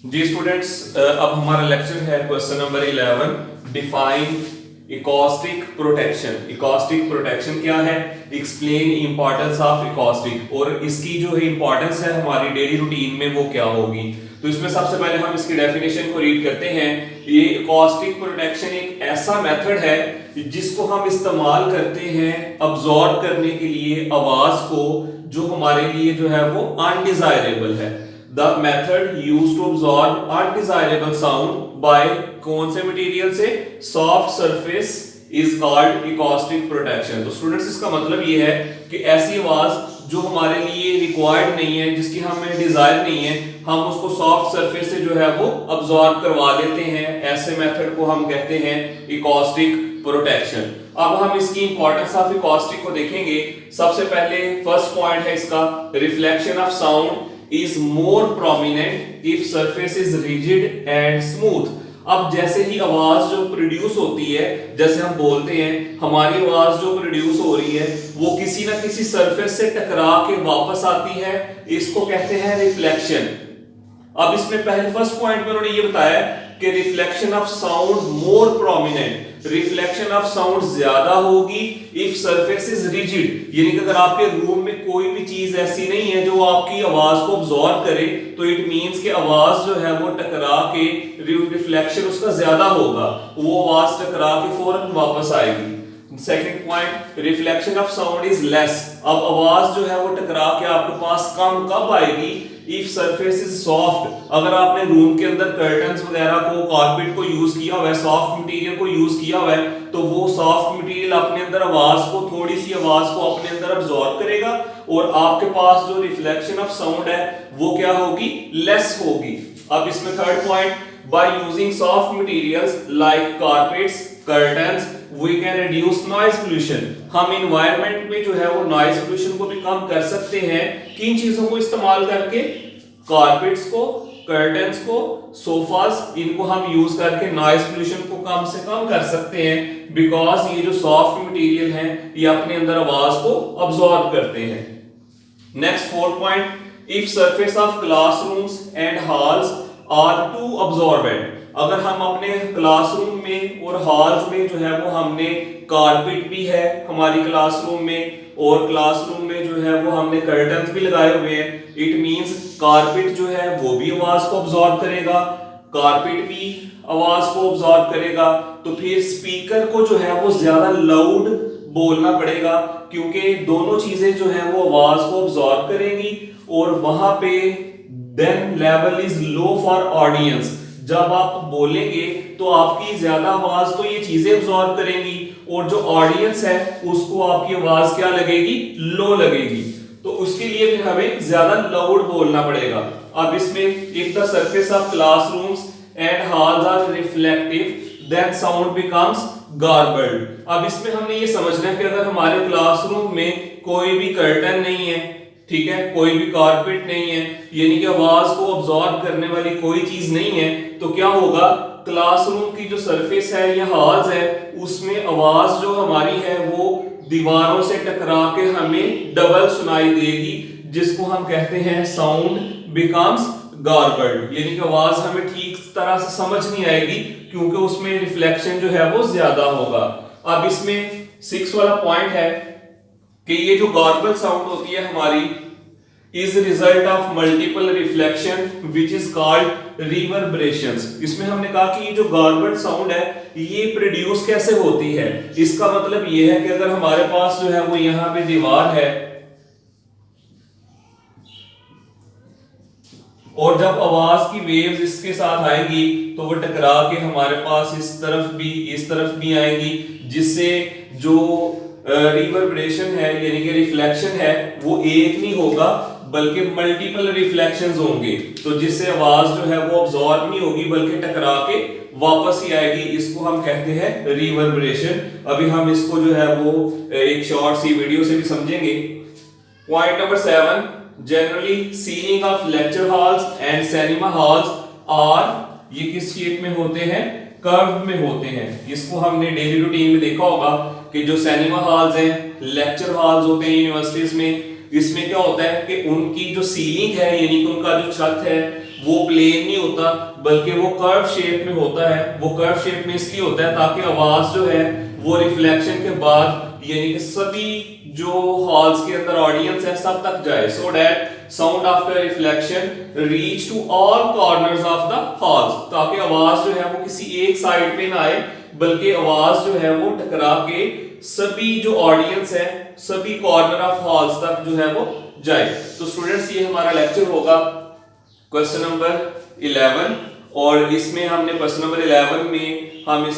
जी students, अब हमारा lecture है question number 11, define acoustic protection. Acoustic protection क्या है? एक्सप्लेन इंपॉर्टेंस ऑफ इकोस्टिक, और इसकी जो है इंपॉर्टेंस है हमारी डेली रूटीन में वो क्या होगी। तो इसमें सबसे पहले हम इसकी डेफिनेशन को रीड करते हैं। ये इकोस्टिक प्रोटेक्शन एक ऐसा मेथड है जिसको हम इस्तेमाल करते हैं अब्जॉर्ब करने के लिए आवाज को, जो हमारे लिए जो है वो अनडिजायरेबल है। The method used to absorb undesirable sound by कौन से मटेरियल से? Soft surface is called acoustic protection। तो स्टूडेंट्स इसका मतलब ये है कि ऐसी आवाज जो हमारे लिए रिक्वायर्ड नहीं है, जिसकी हमें डिजायर नहीं है, हम उसको सॉफ्ट सरफेस से जो है वो अब्सॉर्ब करवा लेते हैं। ऐसे मेथड को हम कहते हैं acoustic प्रोटेक्शन। अब हम इसकी इंपॉर्टेंस ऑफ acoustic को देखेंगे। सबसे पहले फर्स्ट पॉइंट है इसका, reflection of sound is more prominent if surface is rigid and smooth। अब जैसे ही आवाज जो प्रोड्यूस होती है, जैसे हम बोलते हैं हमारी आवाज जो प्रोड्यूस हो रही है वो किसी ना किसी सरफेस से टकरा के वापस आती है, इसको कहते हैं रिफ्लेक्शन। अब इसमें पहले फर्स्ट पॉइंट में उन्होंने ये बताया कि reflection of sound more prominent, reflection of sound ज्यादा होगी इफ सरफेस इज रिजिड, यानी कि अगर आपके रूम में कोई भी चीज ऐसी नहीं है जो आपकी आवाज को अब्सॉर्ब करे, तो इट मींस कि आवाज जो है वो टकरा के रिफ्लेक्शन उसका ज्यादा होगा, वो आवाज टकरा के फौरन वापस आएगी। Second point, reflection of sound is less. अब आवाज जो है वो टकरा के आपके पास कम कब आएगी? इफ सरफेस इज सॉफ्ट, अगर आपने रूम के अंदर कर्टन्स वगैरह को, कारपेट को यूज किया हुआ है, सॉफ्ट मटेरियल को यूज किया हुआ है, तो वो सॉफ्ट मटेरियल अपने अंदर आवाज को, थोड़ी सी आवाज को अपने अंदर अब्सॉर्ब करेगा, और आपके पास जो रिफ्लेक्शन ऑफ साउंड है वो क्या होगी? लेस होगी। अब इसमें third point, by using soft materials like carpets, curtains, we can reduce noise pollution. हम इन्वायरमेंट में जो है वो नॉइज पोल्यूशन को भी कम कर सकते हैं। किन चीजों को इस्तेमाल करके? कारपेट्स को, कर्टन्स को, सोफास, इनको हम यूज करके नॉइज पोल्यूशन को कम से कम कर सकते हैं, बिकॉज ये जो सॉफ्ट मटेरियल है ये अपने अंदर आवाज को अब्सॉर्ब करते हैं। Next fourth point, if surface of classrooms and halls are too absorbent, अगर हम अपने क्लासरूम में और हॉल्स में जो है वो हमने कारपेट भी है हमारी क्लासरूम में, और क्लासरूम में जो है वो हमने कर्टन्स भी लगाए हुए हैं, इट मींस कारपेट जो है वो भी आवाज को अब्सॉर्ब करेगा, कारपेट भी आवाज को अब्सॉर्ब करेगा, तो फिर स्पीकर को जो है वो ज्यादा लाउड बोलना पड़ेगा, क्योंकि दोनों चीजें जो है वो आवाज को अब्सॉर्ब करेंगी, और वहां पे then level is low for audience. जब आप बोलेंगे तो आपकी ज्यादा आवाज तो ये चीजें अब्सॉर्ब करेंगी, और जो ऑडियंस है उसको आपकी आवाज क्या लगेगी? लो लगेगी। तो उसके लिए फिर हमें ज्यादा लाउड बोलना पड़ेगा। अब इसमें if the surface of classrooms and halls are reflective then sound becomes garbled. अब इसमें हमने ये समझना है कि अगर हमारे क्लासरूम में कोई भी कर्टन नहीं है, ठीक है, कोई भी कारपेट नहीं है, यानी कि आवाज को अब्सॉर्ब करने वाली कोई चीज नहीं है, तो क्या होगा? क्लासरूम की जो सरफेस है या हॉल्स है उसमें आवाज जो हमारी है वो दीवारों से टकरा के हमें डबल सुनाई देगी, जिसको हम कहते हैं साउंड बिकम्स गार्बल्ड, यानी कि आवाज हमें ठीक तरह से समझ नहीं आएगी क्योंकि उसमें रिफ्लेक्शन जो है वो ज्यादा होगा। अब इसमें 6 वाला पॉइंट है कि ये जो गार्बल साउंड होती है हमारी is result of multiple reflection which is called reverberations. इसमें हमने कहा कि ये जो गार्बल साउंड है ये प्रोड्यूस कैसे होती है? इसका मतलब ये है कि अगर हमारे पास जो है वो यहाँ पे दीवार है, और जब आवाज की वेव्स इसके साथ आएगी तो वो टकरा के हमारे पास इस तरफ भी आएंगी, जिससे जो रिवर्बरेशन है यानी कि रिफ्लेक्शन है वो एक नहीं होगा बल्कि मल्टीपल रिफ्लेक्शंस होंगे, तो जिससे आवाज जो है वो अब्सॉर्ब नहीं होगी बल्कि टकरा के वापस ही आएगी। इसको हम कहते हैं रिवर्बरेशन। अभी हम इसको जो है वो एक शॉर्ट सी वीडियो से भी समझेंगे। Point number 7, generally ceiling of lecture halls and cinema halls are, ये किस शेप में होते हैं? कर्व में होते हैं। इसको हमने डेली रूटीन में देखा होगा कि जो सिनेमा हॉल्स हैं, लेक्चर हॉल्स होते हैं यूनिवर्सिटीज में, इसमें क्या होता है कि उनकी जो सीलिंग है यानी कि उनका जो छत है वो प्लेन नहीं होता बल्कि वो कर्व शेप में होता है। वो कर्व शेप में इसलिए होता है ताकि आवाज जो है वो रिफ्लेक्शन के बाद यानी कि सभी जो हॉल्स के अंदर ऑडियंस है सब तक जाए, so that sound after reflection reach to all corners of the halls, ताकि आवाज जो है वो किसी एक साइड पे ना आए बल्कि आवाज जो है वो टकरा के सभी जो ऑडियंस है सभी कॉर्नर ऑफ हॉल्स तक जो है वो जाए। तो स्टूडेंट्स ये हमारा लेक्चर होगा क्वेश्चन नंबर 11 और इसमें हमने क्वेश्चन नंबर 11 में हम इस